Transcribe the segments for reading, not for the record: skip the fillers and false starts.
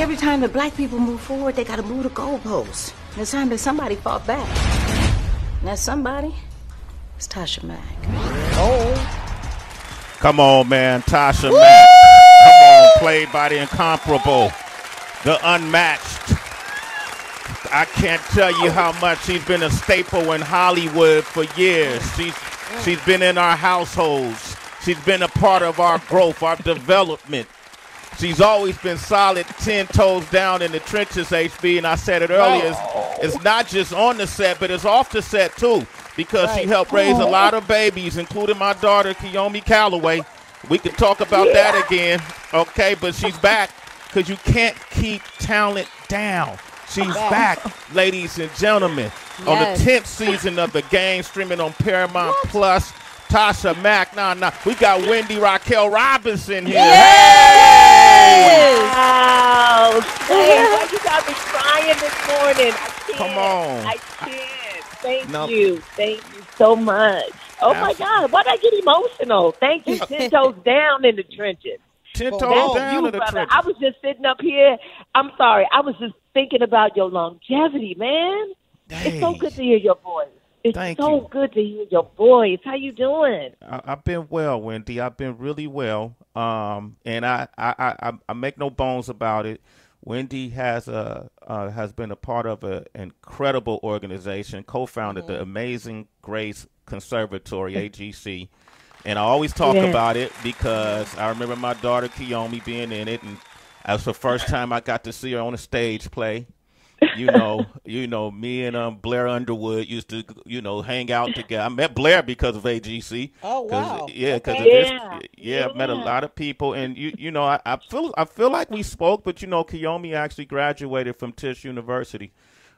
Every time that black people move forward, they got to move the goalposts. And it's time that somebody fought back. And that somebody is Tasha Mack. Oh. Come on, man. Tasha Mack. Come on. Played by the incomparable, the unmatched. I can't tell you how much she's been a staple in Hollywood for years. She's been in our households. She's been a part of our growth, our development. She's always been solid, 10 toes down in the trenches, HB. And I said it earlier, it's not just on the set, but it's off the set, too, because she helped raise a lot of babies, including my daughter, Sway Calloway. We could talk about that again, okay? But she's back because you can't keep talent down. She's back, ladies and gentlemen, on the 10th season of The Game, streaming on Paramount Plus. Tasha Mack, we got Wendy Raquel Robinson here. Yes! Wow. Hey, you got me crying this morning. Come on. I can't. Thank you. Thank you so much. Oh, my God. Why'd I get emotional? Thank you. 10 toes down in the trenches. 10 toes down in the trenches. I was just sitting up here. I'm sorry. I was just thinking about your longevity, man. Dang. It's so good to hear your voice. It's so good to hear your voice. How you doing? I've been well, Wendy. I've been really well. And I make no bones about it. Wendy has been a part of an incredible organization, co-founded the Amazing Grace Conservatory, AGC. And I always talk about it because I remember my daughter, Kiyomi, being in it. And that was the first time I got to see her on a stage play. You know, me and Blair Underwood used to, hang out together. I met Blair because of AGC. Oh wow! Yeah, because of this. Yeah, I met a lot of people, and I feel like we spoke, but Kiyomi actually graduated from Tisch University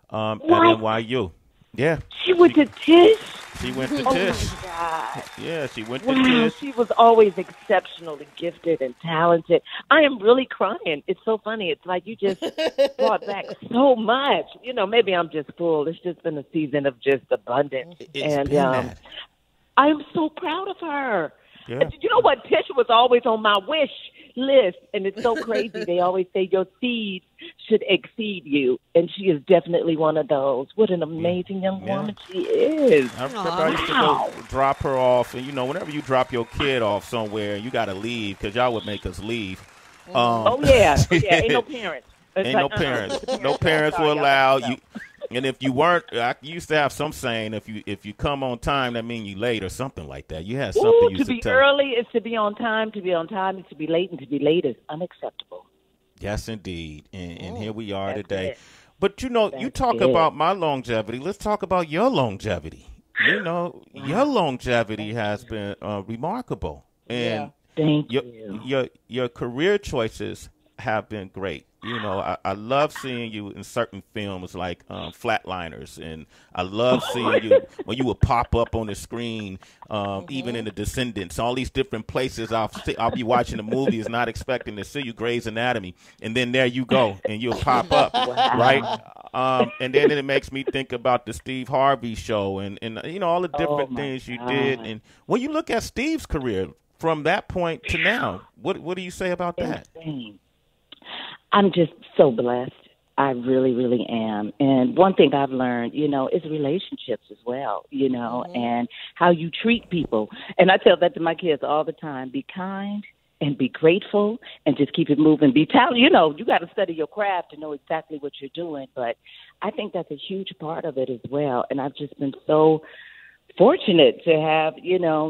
at NYU. Yeah. She went to Tisch? She went to Tisch. Oh, my God. Yeah, she went to Tisch. She was always exceptionally gifted and talented. I am really crying. It's so funny. It's like you just brought back so much. Maybe I'm just full. It's just been a season of just abundance. I am so proud of her. Yeah. You know what? Tisch was always on my wish list, and it's so crazy. They always say your seeds should exceed you, and she is definitely one of those. What an amazing young woman she is. I remember I used to go drop her off, and whenever you drop your kid off somewhere, you got to leave because y'all would make us leave. Ain't no parents. No parents. No parents will allow you. And if you weren't, I used to have some saying, if you come on time, that means you late or something like that. You had something you used to tell. To be early is to be on time. To be on time is to be late, and to be late is unacceptable. Yes, indeed. And here we are today. But, you talk about my longevity. Let's talk about your longevity. Your longevity has been remarkable. And thank you. Your career choices have been great. I love seeing you in certain films like Flatliners, and I love seeing you when you would pop up on the screen, even in The Descendants, all these different places. I'll be watching the movies, not expecting to see you, Grey's Anatomy, and then there you go, and you'll pop up, right? And then it makes me think about the Steve Harvey show, and all the different things you did. And when you look at Steve's career from that point to now, what do you say about that? I'm just so blessed. I really, really am. And one thing I've learned, is relationships as well, and how you treat people. And I tell that to my kids all the time. Be kind and be grateful and just keep it moving. Be talented. You got to study your craft to know exactly what you're doing. But I think that's a huge part of it as well. And I've just been so fortunate to have,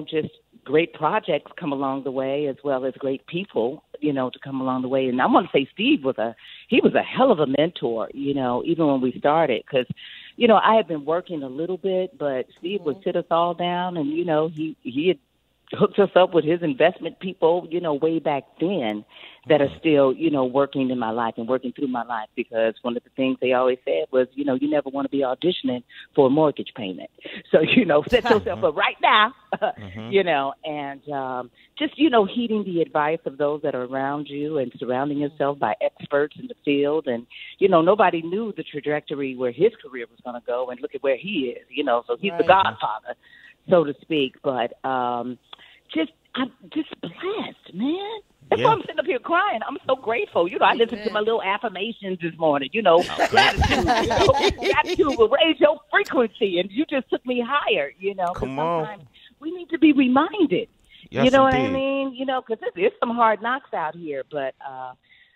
just great projects come along the way, as well as great people, to come along the way. And I want to say Steve was a hell of a mentor, even when we started, because, I had been working a little bit, but Steve would sit us all down, and, he had hooked us up with his investment people, way back then, that are still, working in my life and working through my life, because one of the things they always said was, you never want to be auditioning for a mortgage payment. So, set yourself up right now, and just, heeding the advice of those that are around you and surrounding yourself by experts in the field. And, nobody knew the trajectory where his career was going to go, and look at where he is, so he's the godfather, so to speak. But just I'm just blessed, man. That's why I'm sitting up here crying. I'm so grateful. I listened to my little affirmations this morning. Gratitude. Gratitude will raise your frequency, and you just took me higher. Come on. Sometimes we need to be reminded. Yes, you know indeed. what I mean? Because there's some hard knocks out here, but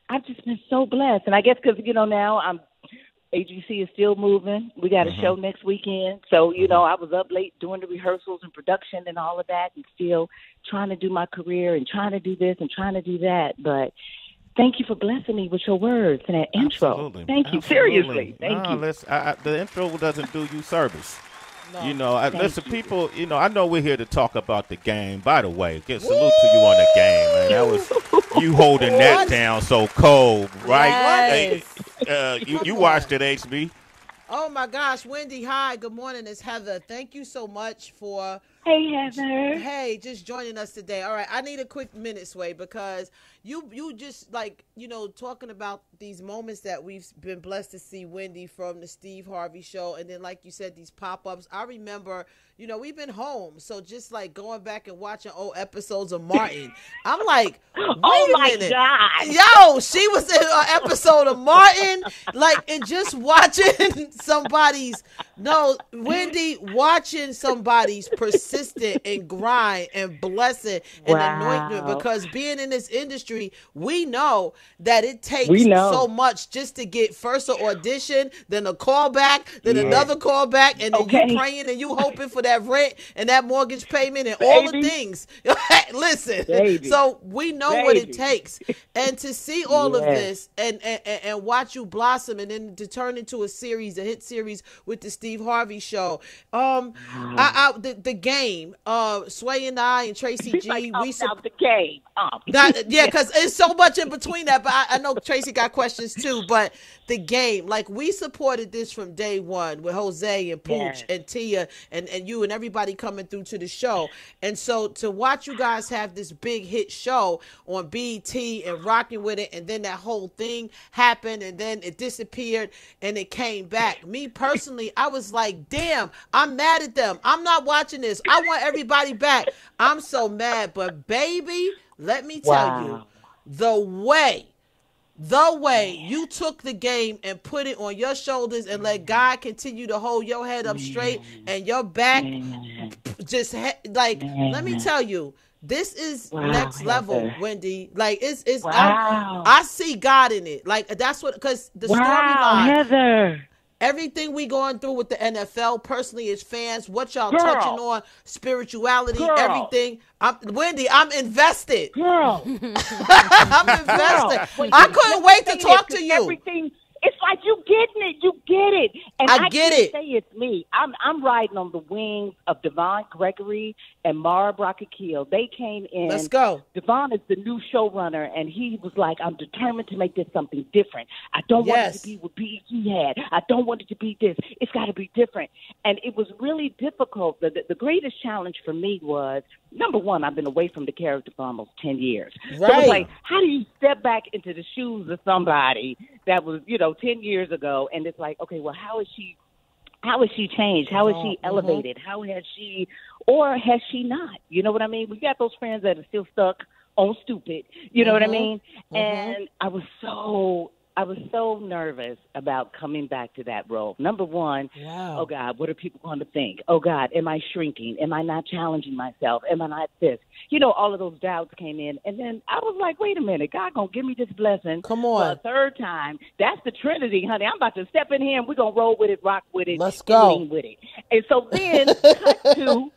I've just been so blessed, and I guess because now AGC is still moving. We got a show next weekend. So, I was up late doing the rehearsals and production and all of that and still trying to do my career and trying to do this and trying to do that. But thank you for blessing me with your words and that intro. Absolutely. Thank you. Absolutely. Seriously. Thank you. The intro doesn't do you service. No. Listen, people, I know we're here to talk about the game. By the way, salute to you on the game, man. That was you holding that down so cold, right? Yes. You watched it, HB. Oh, my gosh. Wendy, hi. Good morning. It's Heather. Thank you so much for... Hey, Heather. Hey, just joining us today. All right, I need a quick minute, Sway, because you just talking about these moments that we've been blessed to see Wendy from the Steve Harvey show, and then like you said, these pop-ups. I remember, we've been home, so just going back and watching old episodes of Martin. I'm like, wait a minute. God. Yo, she was in an episode of Martin, and just watching Wendy watching somebody's persistent and grind and blessing and anointment, because being in this industry, we know that it takes so much just to get first an audition, then a callback, then another callback, and then you praying and you hoping for that rent and that mortgage payment and all the things. Listen, so we know what it takes, and to see all of this and watch you blossom, and then to turn into a hit series with the Steve Harvey show. The game. Sway and I and Tracy G. We out the game. Because it's so much in between that. But I know Tracy got questions too. But the game, we supported this from day one with Jose and Pooch and Tia and you and everybody coming through to the show. And so to watch you guys have this big hit show on BET and rocking with it, and then that whole thing happened, and then it disappeared and it came back. Me personally, I was like, damn, I'm mad at them. I'm not watching this. I want everybody back. I'm so mad. But baby, let me tell you, the way you took the game and put it on your shoulders and let God continue to hold your head up straight and your back let me tell you, this is next level, Wendy. I see God in it. That's what, because the storyline, Heather. everything we going through with the NFL, personally as fans, what y'all touching on, spirituality, everything. Wendy, I'm invested. Girl. I'm invested. I couldn't wait to talk to you. Everything. It's like you getting it. You get it. And I get can't it. say it's me. I'm riding on the wings of Devon Gregory and Mara Brockakeel. They came in. Let's go. Devon is the new showrunner, and he was like, I'm determined to make this something different. I don't want it to be what BET had. I don't want it to be this. It's got to be different. And it was really difficult. The greatest challenge for me was, number one, I've been away from the character for almost 10 years. Right. So it's like, how do you step back into the shoes of somebody that was, 10 years ago, and it's like, okay, well, how is she changed? How is she elevated? How has she, or has she not? You know what I mean? We got those friends that are still stuck on stupid. You know what I mean? And I was so nervous about coming back to that role. Number one, oh God, what are people going to think? Oh God, am I shrinking? Am I not challenging myself? Am I not this? All of those doubts came in. And then I was like, wait a minute, God gonna give me this blessing. Come on. For a third time. That's the Trinity, honey. I'm about to step in here and we're gonna roll with it, rock with it, let's go. lean with it. And so then cut to,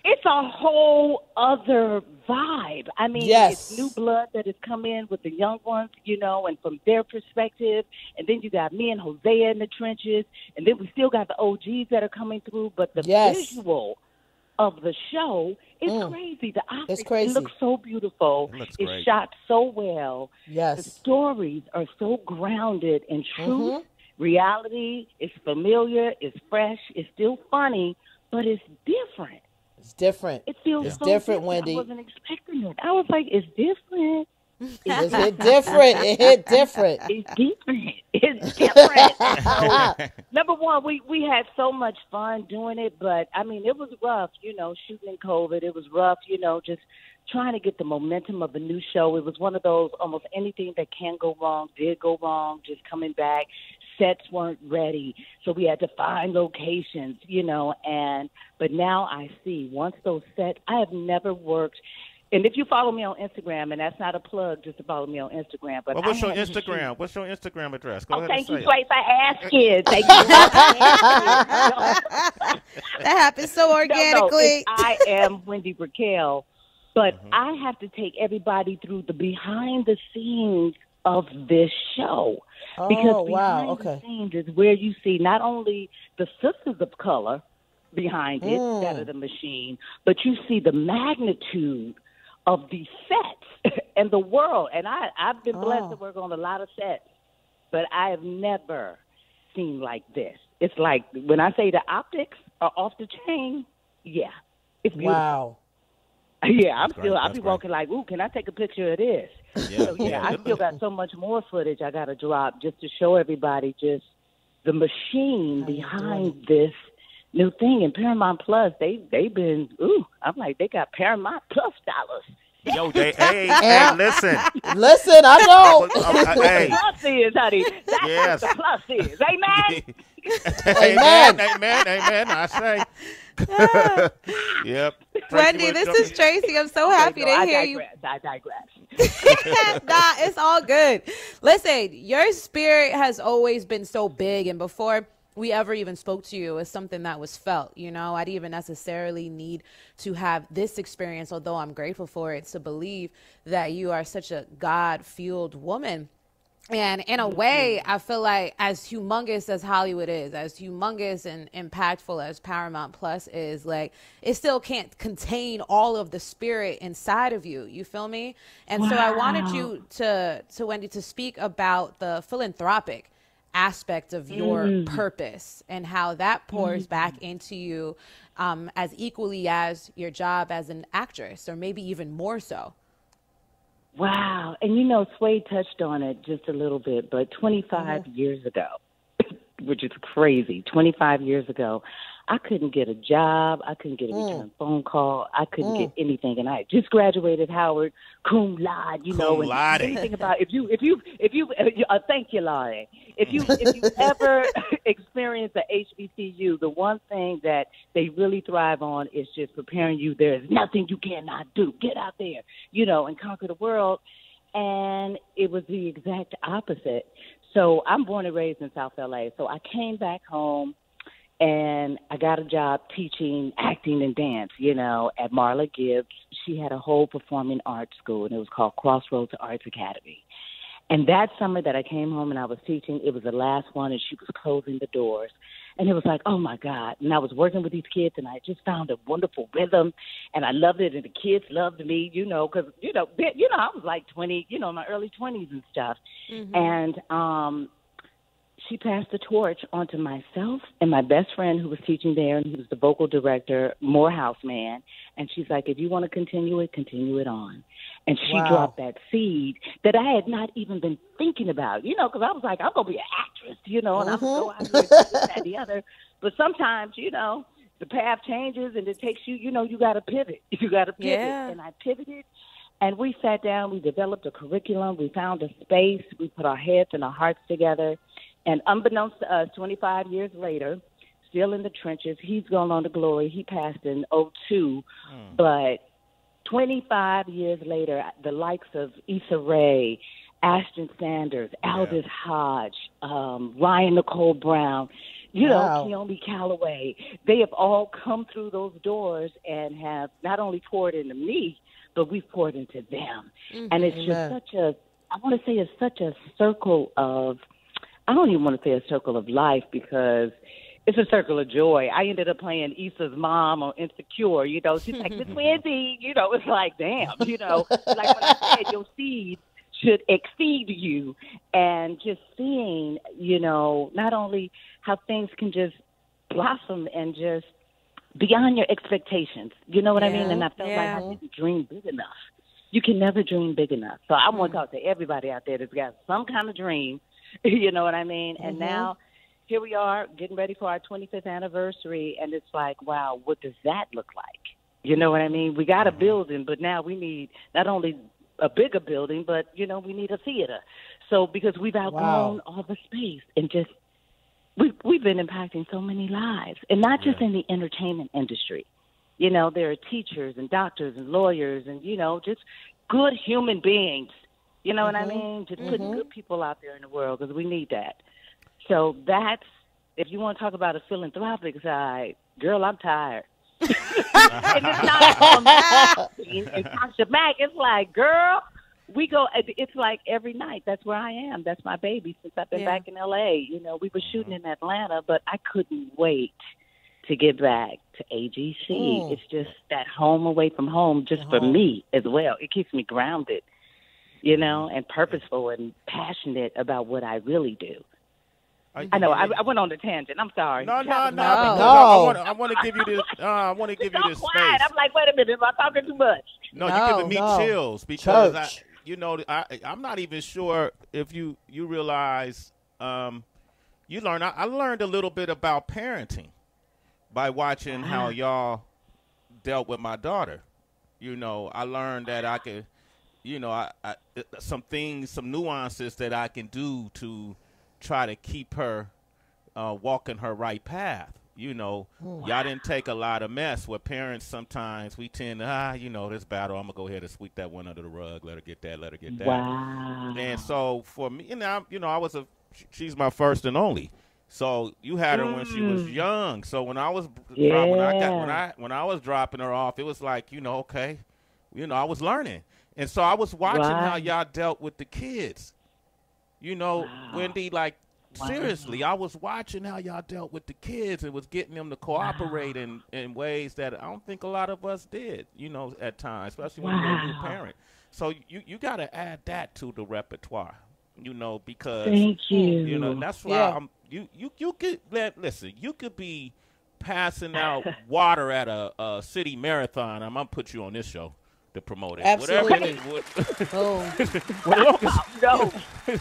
it's a whole other vibe. I mean, it's new blood that has come in with the young ones, and from their perspective. And then you got me and Hosea in the trenches. And then we still got the OGs that are coming through. But the visual of the show is crazy. The optics, it looks so beautiful. It's shot so well. Yes. The stories are so grounded in truth, reality. It's familiar. It's fresh. It's still funny, but it's different. It's different. It feels it's so different, Wendy. I wasn't expecting it. I was like, it's different. It hit different. It hit different. It's different. It's different. So, number one, we had so much fun doing it, but I mean, it was rough, shooting in COVID. It was rough, just trying to get the momentum of a new show. It was one of those almost anything that can go wrong did go wrong, just coming back. Sets weren't ready, so we had to find locations, but now I see once those sets, I have never worked. And if you follow me on Instagram, and that's not a plug, just to follow me on Instagram. But what's your Instagram? What's your Instagram address? Go ahead thank and you, say Sway, for asking. Thank you. That happens so organically. I am Wendy Raquel, but I have to take everybody through the behind the scenes of this show. Because behind the scenes is where you see not only the sisters of color behind it that are the machine, but you see the magnitude of the sets and the world. And I've been blessed to work on a lot of sets, but I have never seen like this. It's like when I say the optics are off the chain, yeah, it's beautiful. Wow. Yeah, I'll be walking like, ooh, can I take a picture of this? Yeah, So, I still got so much more footage I got to drop just to show everybody just the machine behind this new thing. And Paramount Plus, they've been, I'm like, they got Paramount Plus dollars. Yo, hey, listen. Listen, I know. Hey. The plus is, honey. That's what the plus is. Amen? Amen. I say. Yep. Wendy, this is Tracy. I'm so happy to hear you. I digress. Nah, it's all good. Listen, your spirit has always been so big, and before we ever even spoke to you, it's something that was felt. I didn't even necessarily need to have this experience, although I'm grateful for it, to believe that you are such a God-fueled woman. And in a way, I feel like as humongous as Hollywood is, as humongous and impactful as Paramount Plus is, like, it still can't contain all of the spirit inside of you. You feel me? And so I wanted you to Wendy, to speak about the philanthropic aspect of your purpose and how that pours back into you as equally as your job as an actress, or maybe even more so. Wow. And Sway touched on it just a little bit, but 25 years ago, which is crazy, 25 years ago, I couldn't get a job. I couldn't get a return phone call. I couldn't get anything. And I had just graduated Howard, cum laude, Cum laude. Anything about if you thank you, Laurie. If you ever experience the HBCU, the one thing that they really thrive on is just preparing you. There is nothing you cannot do. Get out there, and conquer the world. And it was the exact opposite. So I'm born and raised in South LA. So I came back home and I got a job teaching acting and dance, at Marla Gibbs. She had a whole performing arts school, and it was called Crossroads Arts Academy. And that summer that I came home and I was teaching, it was the last one, and she was closing the doors. And it was like, oh, my God. And I was working with these kids, and I just found a wonderful rhythm, and I loved it, and the kids loved me, because, I was like 20, in my early 20s and stuff. And she passed the torch onto myself and my best friend who was teaching there, and he was the vocal director, Morehouse man. And she's like, if you want to continue it on. And she dropped that seed that I had not even been thinking about, because I was like, I'm going to be an actress, and I'm going to go out here and this, that, and the other. But sometimes, the path changes and it takes you, you got to pivot. You got to pivot. Yeah. And I pivoted. And we sat down, we developed a curriculum, we found a space, we put our heads and our hearts together. And unbeknownst to us, 25 years later, still in the trenches, he's gone on to glory. He passed in 2002. But 25 years later, the likes of Issa Rae, Ashton Sanders, Aldous Hodge, Ryan Nicole Brown, Sway Calloway, they have all come through those doors and have not only poured into me, but we've poured into them. And it's just I want to say it's such a circle of, I don't even want to say a circle of life, because it's a circle of joy. I ended up playing Issa's mom on Insecure. She's like, Miss Wendy, it's like, damn, like when I said your seed should exceed you. And just seeing, not only how things can just blossom and just beyond your expectations. You know what I mean? And I felt like I didn't dream big enough. you can never dream big enough. So I want to talk to everybody out there that's got some kind of dream. You know what I mean? And now here we are getting ready for our 25th anniversary, and it's like, wow, what does that look like? You know what I mean? We got a building, but now we need not only a bigger building, but, you know, we need a theater. So because we've outgrown all the space and just we've been impacting so many lives, and not just in the entertainment industry. You know, there are teachers and doctors and lawyers and, you know, just good human beings. You know what I mean? Just putting good people out there in the world, because we need that. So that's, if you want to talk about a philanthropic side, girl, I'm tired. And it's not on that. And Tasha Mack, it's like, girl, we go, it's like every night. That's where I am. That's my baby since I've been back in L.A. You know, we were shooting in Atlanta, but I couldn't wait to get back to AGC. It's just that home away from home, just for me as well. It keeps me grounded, you know, and purposeful and passionate about what I really do. I know I went on a tangent. I'm sorry. No. I want to give you this. I want to give you this quiet. space. I'm like, wait a minute, am I talking too much? No, you're giving me chills because you know, I'm not even sure if you realize. You learn. I learned a little bit about parenting by watching how y'all dealt with my daughter. You know, I learned that I could, you know, I some things, some nuances that I can do to try to keep her walking her right path. You know, y'all didn't take a lot of mess. With parents, sometimes we tend to, you know, this battle, I'm going to go ahead and sweep that one under the rug. Let her get that, let her get that. Wow. And so for me, she's my first and only. So you had her when she was young. So when I was when I was dropping her off, it was like, you know, okay, you know, I was learning. And so I was watching how y'all dealt with the kids. You know, Wendy, like, seriously, I was watching how y'all dealt with the kids and was getting them to cooperate in ways that I don't think a lot of us did, you know, at times, especially when you're a new parent. So you got to add that to the repertoire, you know, because, thank you. You know, that's why you could, listen, you could be passing out water at a city marathon. I'm going to put you on this show to promote it. Absolutely. No,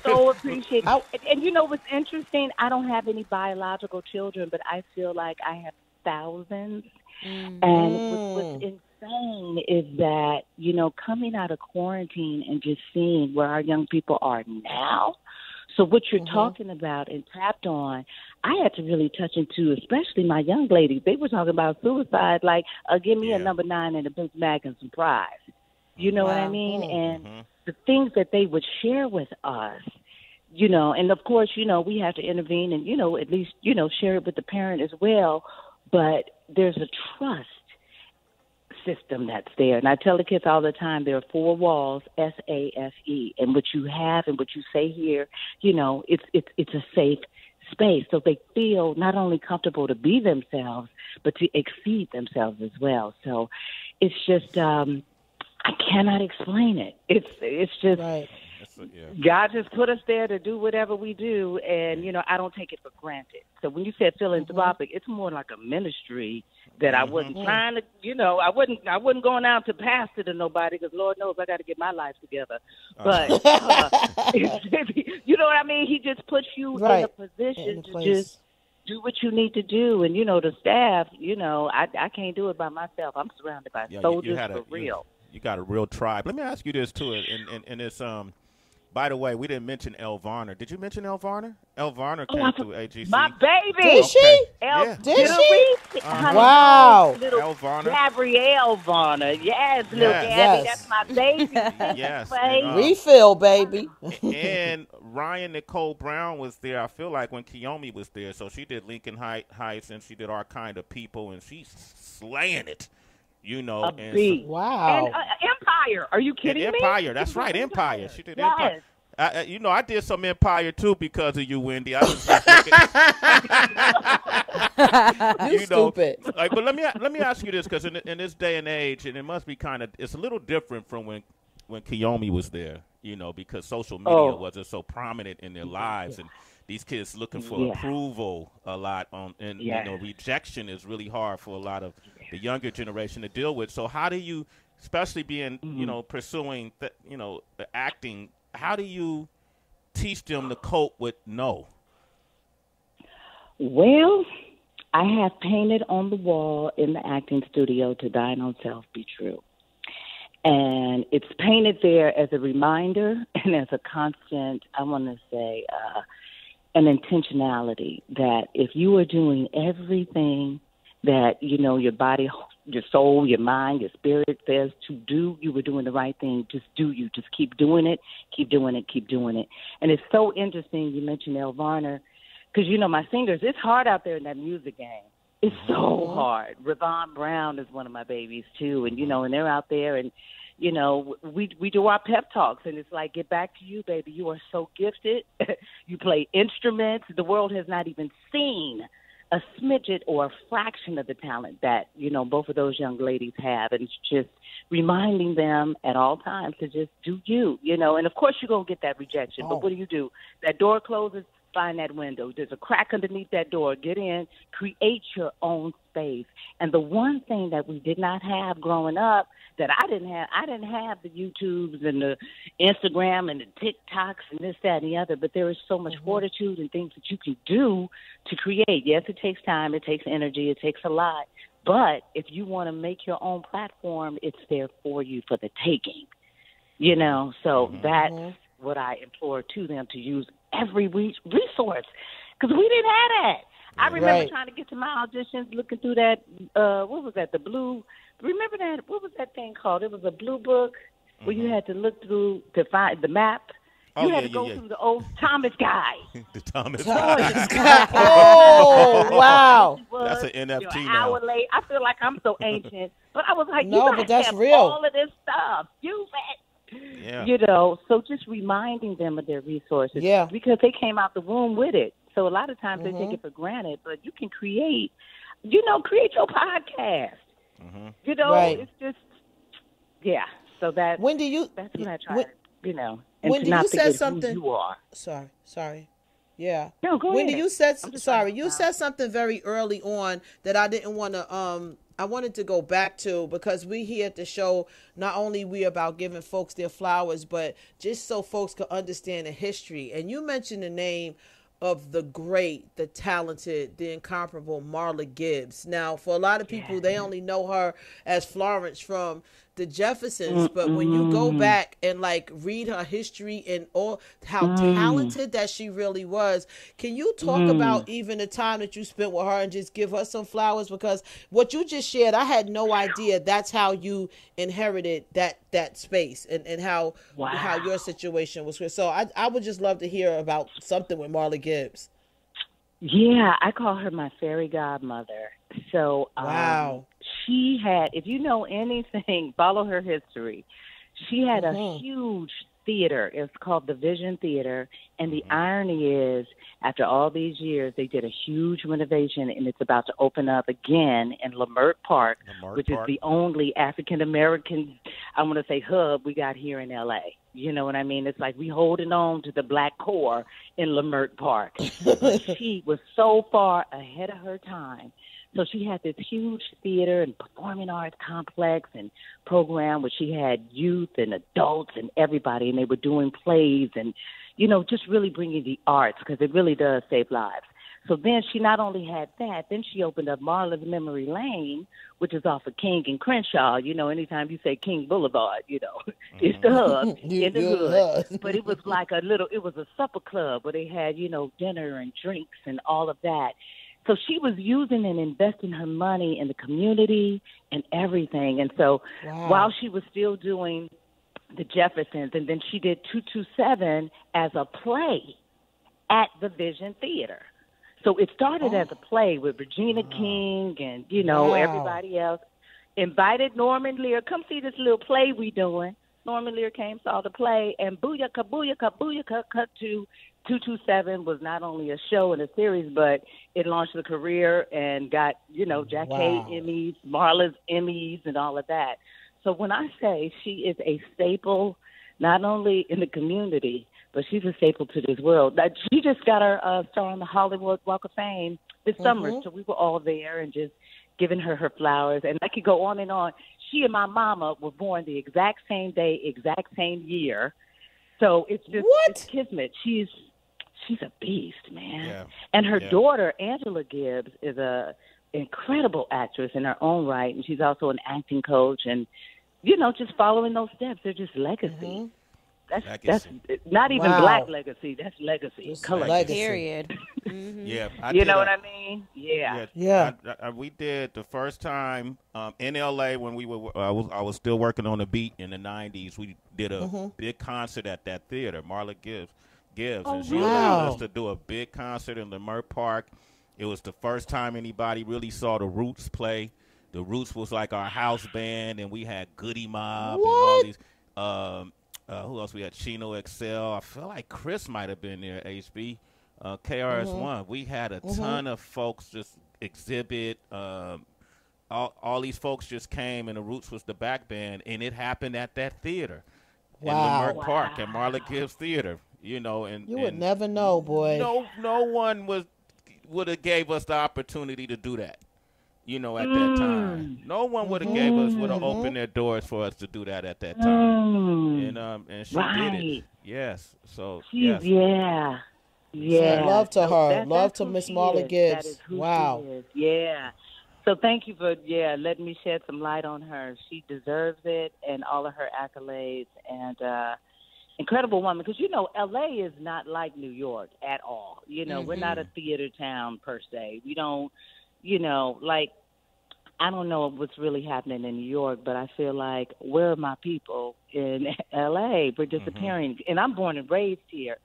so appreciate it. And you know what's interesting? I don't have any biological children, but I feel like I have thousands. And what's insane is that, you know, coming out of quarantine and just seeing where our young people are now. So what you're talking about and tapped on, I had to really touch into, especially my young ladies. They were talking about suicide, like, give me a number 9 and a Big Mac and some fries. You know what I mean? And the things that they would share with us, you know, and of course, you know, we have to intervene and, you know, at least, you know, share it with the parent as well. But there's a trust system that's there. And I tell the kids all the time, there are 4 walls, SAFE, and what you have and what you say here, you know, it's a safe space. So they feel not only comfortable to be themselves, but to exceed themselves as well. So it's just, I cannot explain it. It's just, God just put us there to do whatever we do. And, you know, I don't take it for granted. So when you said philanthropic, it's more like a ministry that I wasn't trying to, you know, I wasn't going out to pastor to nobody, because Lord knows I got to get my life together. But, you know what I mean? He just puts you in a position to just do what you need to do. And, you know, the staff, you know, I can't do it by myself. I'm surrounded by soldiers for real. You got a real tribe. Let me ask you this, too, and it's, by the way, we didn't mention Elle Varner. Did you mention Elle Varner? Elle Varner came to AGC. My baby. Did she? Did she? Wow. Elle Varner. Gabrielle Varner. Yes, little Gabby. That's my baby. Yes. Refill, baby. And Ryan Nicole Brown was there, I feel like, when Kiyomi was there. So she did Lincoln Heights, and she did Our Kind of People, and she's slaying it. You know, wow. And Empire. Are you kidding me? Empire. That's right. Empire. She did Empire. You know, I did some Empire too because of you, Wendy. I was just you stupid. Like, but let me ask you this, because in this day and age, and it must be it's a little different from when Kiyomi was there. You know, because social media wasn't so prominent in their lives, and these kids looking for approval a lot and you know, rejection is really hard for a lot of the younger generation to deal with. So how do you especially being, pursuing, the acting. How do you teach them to cope with no? Well, I have painted on the wall in the acting studio, "To thine own self be true." And it's painted there as a reminder and as a constant, I want to say, an intentionality that if you are doing everything that, your body, your soul, your mind, your spirit says to do, you were doing the right thing. Just do you. Just keep doing it, keep doing it, keep doing it. And it's so interesting you mentioned Elle Varner, because, my singers, it's hard out there in that music game. It's so hard. Ravon Brown is one of my babies, too. And, and they're out there and, we do our pep talks, and it's like, get back to you, baby. You are so gifted. You play instruments. The world has not even seen a smidget or a fraction of the talent that, both of those young ladies have. And it's just reminding them at all times to just do you, And, of course, you're going to get that rejection. But what do? That door closes, find that window. There's a crack underneath that door. Get in, create your own space. And the one thing that we did not have growing up that I didn't have the YouTubes and the Instagram and the TikToks and this, that, and the other, but there is so much fortitude and things that you can do to create. Yes, it takes time, it takes energy, it takes a lot. But if you want to make your own platform, it's there for you for the taking. So that's what I implore to them, to use every resource, because we didn't have that. I remember trying to get to my auditions, looking through that, what was that, the blue, remember that, what was that thing called? It was a blue book where you had to look through to find the map. You had to go through the old Thomas guy. The Thomas guy. Oh, wow. That's an NFT an now. hour late. I feel like I'm so ancient. But I was like, but that's have real. all of this stuff. Use it. Yeah. So just reminding them of their resources. Yeah. Because they came out the womb with it. So a lot of times they take it for granted. But you can create your podcast. It's just, So that's what I try, and Wendy, to not you said forget something. who you are. Sorry. Yeah. No, go Wendy, ahead. you said said something very early on that I didn't want to I wanted to go back to, because we here at the show, not only we about giving folks their flowers, but just so folks can understand the history. And you mentioned the name of the great, the talented, the incomparable Marla Gibbs. Now, for a lot of people, they only know her as Florence from the Jeffersons, but when you go back and read her history and all how talented that she really was, can you talk about even the time that you spent with her and just give her some flowers? Because what you just shared, I had no idea that's how you inherited that space and how your situation was. So I would just love to hear about something with Marla Gibbs. Yeah, I call her my fairy godmother. So she had, if you know anything, follow her history. She had a huge theater. It's called the Vision Theater. And the irony is, after all these years, they did a huge renovation, and it's about to open up again in Leimert Park, which is the only African-American, I want to say, hub we got here in L.A. You know what I mean? It's like we holding on to the black core in Leimert Park. She was so far ahead of her time. So she had this huge theater and performing arts complex and program where she had youth and adults and everybody, and they were doing plays and, just really bringing the arts, because it really does save lives. So then she not only had that, then she opened up Marla's Memory Lane, which is off of King and Crenshaw. Anytime you say King Boulevard, it's the hub in the hood. But it was like it was a supper club where they had, dinner and drinks and all of that. So she was using and investing her money in the community and everything. And so while she was still doing the Jeffersons, and then she did 227 as a play at the Vision Theater. So it started as a play with Regina King and, everybody else. Invited Norman Lear, come see this little play we doing. Norman Lear came, saw the play, and booyaka, booyaka, booyaka, cut to 227 was not only a show and a series, but it launched a career and got, Jack Hay Emmys, Marla's Emmys, and all of that. So when I say she is a staple, not only in the community, but she's a staple to this world. She just got her star on the Hollywood Walk of Fame this summer, so we were all there and just giving her flowers. And I could go on and on. she and my mama were born the exact same day, exact same year. So it's just it's kismet. She's a beast, man. Yeah. And her daughter, Angela Gibbs, is a incredible actress in her own right, and she's also an acting coach. And just following those steps, they're just legacy. That's not even black legacy. That's legacy. Color legacy. Period. Yeah, you know what I mean? Yeah. We did the first time in L.A. when we were. I was still working on the beat in the '90s. We did a big concert at that theater, Marla Gibbs, and she allowed us to do a big concert in Leimert Park. It was the first time anybody really saw the Roots play. The Roots was like our house band, and we had Goody Mob and all these. Who else? We had Chino XL. I feel like Chris might have been there, HB. KRS-One. We had a ton of folks just exhibit. All these folks just came, and the Roots was the back band, and it happened at that theater in Leimert Park at Marla Gibbs Theater. And you would never know, boy. No one would have gave us the opportunity to do that. At that time, no one would have opened their doors for us to do that at that time, and she did it. Yes, so yes. Yeah. Love to her. Love to who Miss she Marla is. Gibbs. That is who Wow. she is. Yeah. So thank you for letting me shed some light on her. She deserves it, and all of her accolades, and incredible woman. Because L.A. is not like New York at all. We're not a theater town per se. We don't. I don't know what's really happening in New York, but I feel like where are my people in L.A.? We're disappearing. And I'm born and raised here.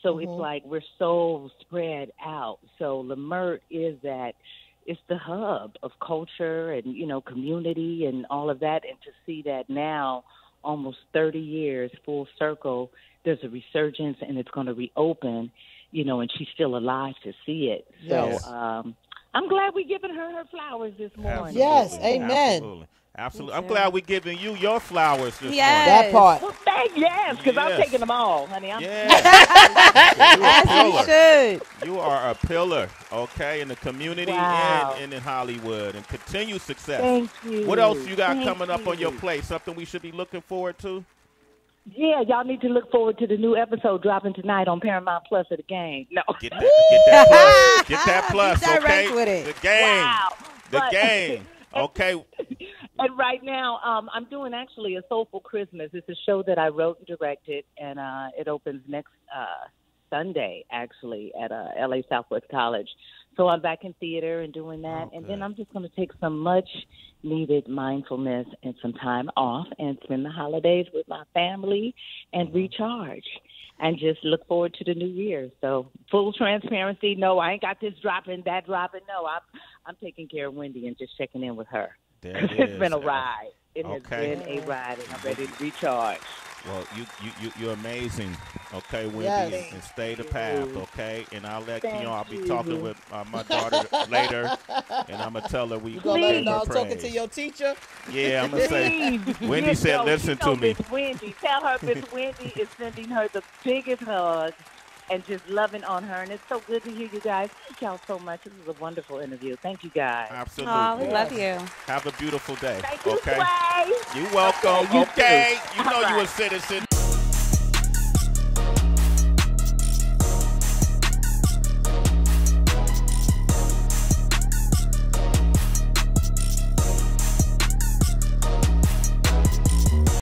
So it's like we're so spread out. So Leimert is it's the hub of culture and, community and all of that. And to see that now, almost 30 years, full circle, there's a resurgence and it's going to reopen, and she's still alive to see it. Yes. So, I'm glad we're giving her flowers this morning. Yes, amen. Absolutely. I'm glad we're giving you your flowers this morning. That part. Well, because I'm taking them all, honey. You are a pillar, okay, in the community and in Hollywood, and continued success. Thank you. What else you got coming up on your plate? Something we should be looking forward to? Yeah, y'all need to look forward to the new episode dropping tonight on Paramount Plus of The Game. No. Get that plus. Get that plus, Be direct okay? with it. The game. Wow. The game. Okay. And right now, I'm doing actually a Soulful Christmas. It's a show that I wrote and directed, and it opens next Sunday, actually, at LA Southwest College. So I'm back in theater and doing that. And then I'm just going to take some much-needed mindfulness and some time off and spend the holidays with my family and recharge and just look forward to the new year. So full transparency, no, I ain't got this dropping, that dropping. No, I'm taking care of Wendy and just checking in with her. It's been a ride. It has been a ride, and I'm ready to recharge. Well, you're amazing, okay, Wendy, and stay the path, okay? And I'll let I'll be talking with my daughter later, and I'm gonna tell her we. You gonna let her know I'm talking to your teacher? Yeah, I'm gonna say. Wendy said, "Listen to me." Miss Wendy, tell her Miss Wendy is sending her the biggest hug and just loving on her, and it's so good to hear you guys. Thank y'all so much. This was a wonderful interview. Thank you, guys. Absolutely. Oh, we love you. Have a beautiful day. Thank you, okay. Sway. You welcome. You okay. too. You know All you a right. citizen.